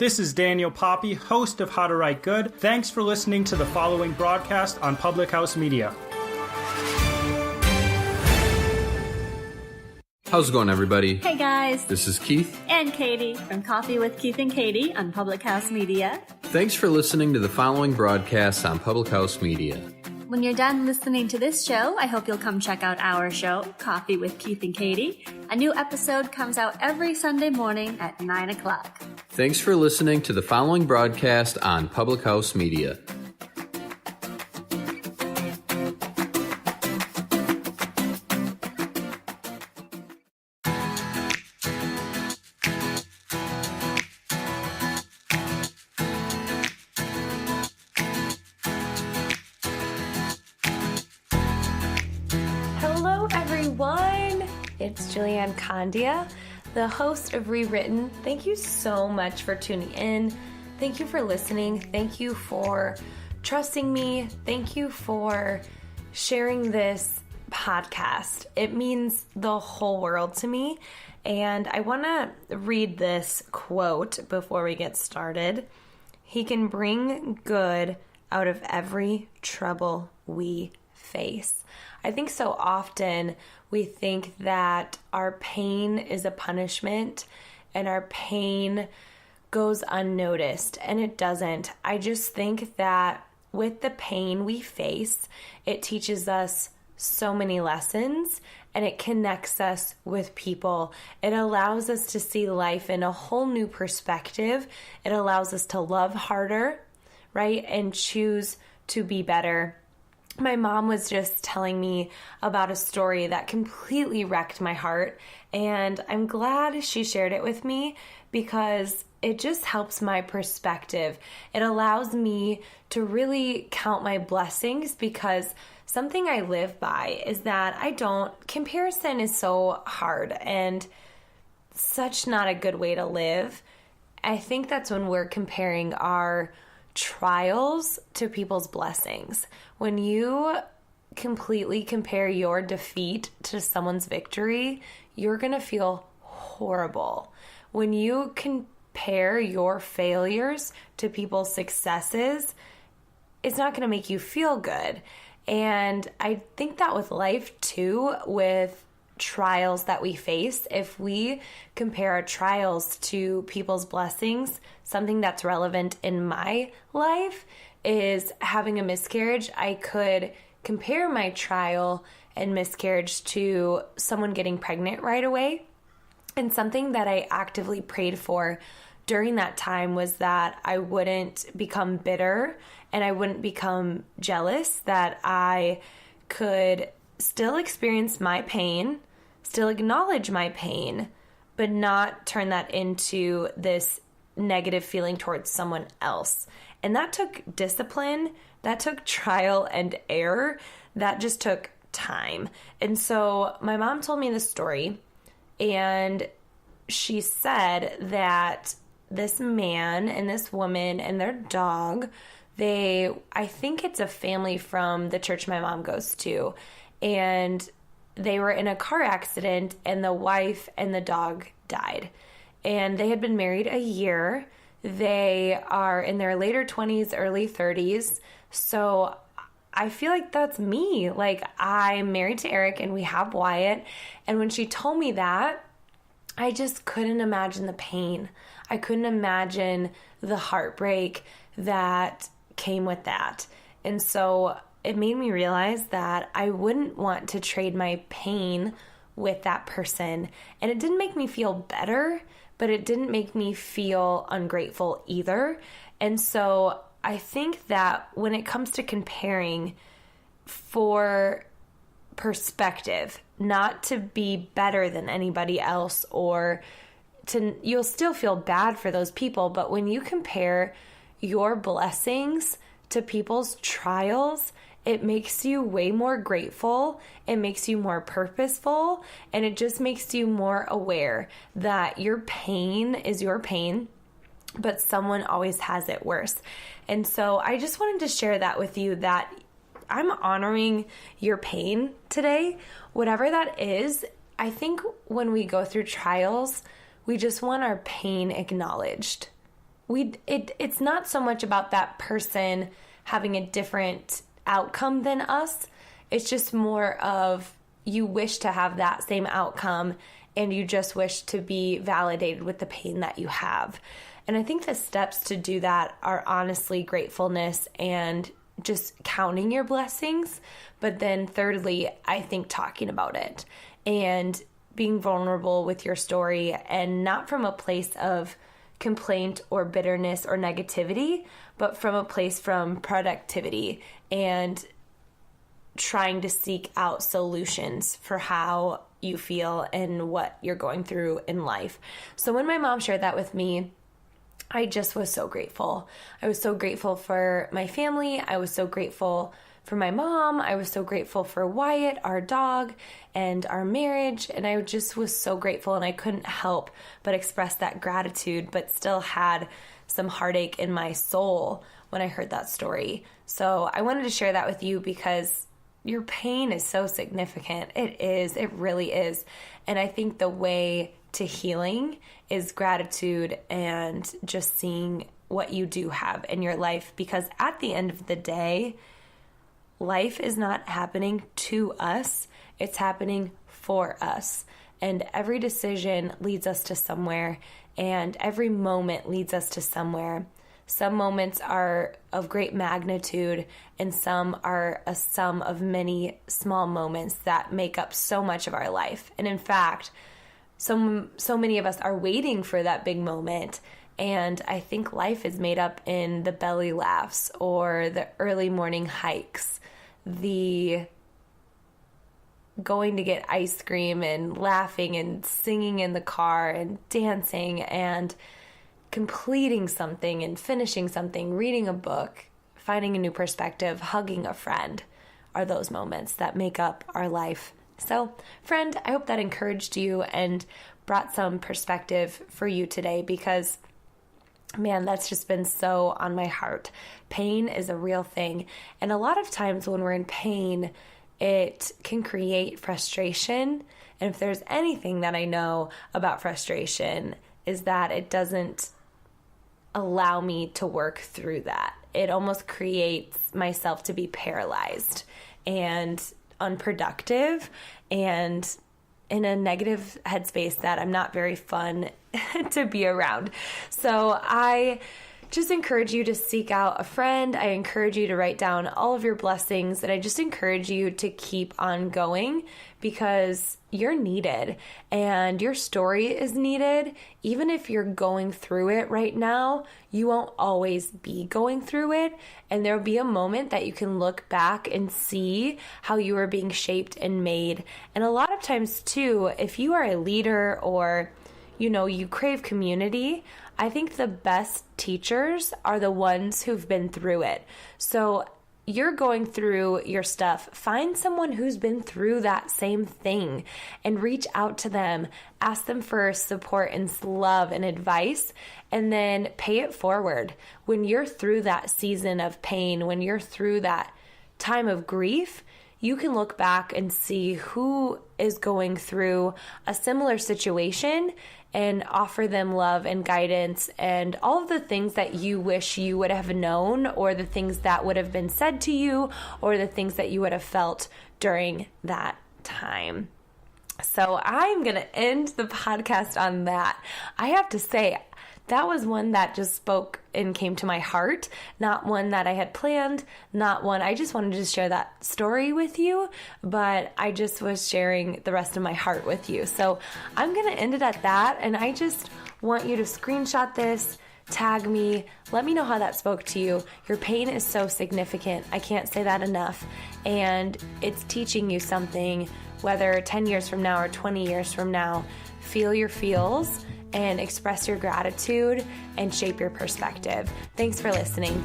This is Daniel Poppy, host of How to Write Good. Thanks for listening to the following broadcast on Public House Media. How's it going, everybody? Hey guys, This is Keith. and Katie from Coffee with Keith and Katie on Public House Media. Thanks for listening to the following broadcast on Public House Media. When you're done listening to this show, I hope you'll come check out our show, Coffee with Keith and Katie. A new episode comes out every Sunday morning at 9 o'clock. Thanks for listening to the following broadcast on Public House Media. Hello, everyone. It's Julianne Condia, the host of Rewritten. Thank you so much for tuning in. Thank you for listening. Thank you for trusting me. Thank you for sharing this podcast. It means the whole world to me. And I want to read this quote before we get started. He can bring good out of every trouble we face. I think so often we think that our pain is a punishment and our pain goes unnoticed, and it doesn't. I just think that with the pain we face, it teaches us so many lessons and it connects us with people. It allows us to see life in a whole new perspective. It allows us to love harder, right? And choose to be better. My mom was just telling me about a story that completely wrecked my heart, and I'm glad she shared it with me because it just helps my perspective. It allows me to really count my blessings because something I live by is that comparison is so hard and such not a good way to live. I think that's when we're comparing our trials to people's blessings. When you completely compare your defeat to someone's victory, you're going to feel horrible. When you compare your failures to people's successes, it's not going to make you feel good. And I think that with life too, with trials that we face, if we compare our trials to people's blessings, something that's relevant in my life is having a miscarriage. I could compare my trial and miscarriage to someone getting pregnant right away. And something that I actively prayed for during that time was that I wouldn't become bitter and I wouldn't become jealous, that I could still experience my pain, still acknowledge my pain, but not turn that into this negative feeling towards someone else. And that took discipline, that took trial and error, that just took time. And so my mom told me this story, and she said that this man and this woman and their dog, I think it's a family from the church my mom goes to, and they were in a car accident and the wife and the dog died. And they had been married a year. They are in their later 20s, early 30s. So I feel like that's me. Like, I'm married to Eric and we have Wyatt. And when she told me that, I just couldn't imagine the pain. I couldn't imagine the heartbreak that came with that. And so it made me realize that I wouldn't want to trade my pain with that person. And it didn't make me feel better, but it didn't make me feel ungrateful either. And so I think that when it comes to comparing for perspective, not to be better than anybody else you'll still feel bad for those people, but when you compare your blessings to people's trials, it makes you way more grateful, it makes you more purposeful, and it just makes you more aware that your pain is your pain, but someone always has it worse. And so I just wanted to share that with you, that I'm honoring your pain today, whatever that is. I think when we go through trials, we just want our pain acknowledged. it's not so much about that person having a different outcome than us. It's just more of you wish to have that same outcome and you just wish to be validated with the pain that you have. And I think the steps to do that are honestly gratefulness and just counting your blessings. But then thirdly, I think talking about it and being vulnerable with your story, and not from a place of complaint or bitterness or negativity, but from a place from productivity and trying to seek out solutions for how you feel and what you're going through in life. So when my mom shared that with me, I just was so grateful. I was so grateful for my family. I was so grateful for my mom. I was so grateful for Wyatt, our dog, and our marriage. And I just was so grateful, and I couldn't help but express that gratitude, but still had some heartache in my soul when I heard that story. So I wanted to share that with you because your pain is so significant. It is. It really is. And I think the way to healing is gratitude and just seeing what you do have in your life, because at the end of the day, life is not happening to us, it's happening for us. And every decision leads us to somewhere, and every moment leads us to somewhere. Some moments are of great magnitude, and some are a sum of many small moments that make up so much of our life. And in fact, so many of us are waiting for that big moment. And I think life is made up in the belly laughs or the early morning hikes, the going to get ice cream and laughing and singing in the car and dancing and completing something and finishing something, reading a book, finding a new perspective, hugging a friend are those moments that make up our life. So, friend, I hope that encouraged you and brought some perspective for you today, because man, that's just been so on my heart. Pain is a real thing. And a lot of times when we're in pain, it can create frustration. And if there's anything that I know about frustration, is that it doesn't allow me to work through that. It almost creates myself to be paralyzed and unproductive and in a negative headspace that I'm not very fun to be around. So I just encourage you to seek out a friend. I encourage you to write down all of your blessings, and I just encourage you to keep on going, because you're needed and your story is needed. Even if you're going through it right now, you won't always be going through it. And there'll be a moment that you can look back and see how you are being shaped and made. And a lot of times too, if you are a leader or you crave community, I think the best teachers are the ones who've been through it. So you're going through your stuff, find someone who's been through that same thing and reach out to them, ask them for support and love and advice, and then pay it forward. When you're through that season of pain, when you're through that time of grief, you can look back and see who is going through a similar situation and offer them love and guidance and all of the things that you wish you would have known, or the things that would have been said to you, or the things that you would have felt during that time. So I'm going to end the podcast on that. I have to say, that was one that just spoke and came to my heart, not one that I had planned, not one, I just wanted to share that story with you, but I just was sharing the rest of my heart with you. So I'm going to end it at that, and I just want you to screenshot this, tag me, let me know how that spoke to you. Your pain is so significant. I can't say that enough. And it's teaching you something, whether 10 years from now or 20 years from now. Feel your feels and express your gratitude and shape your perspective. Thanks for listening.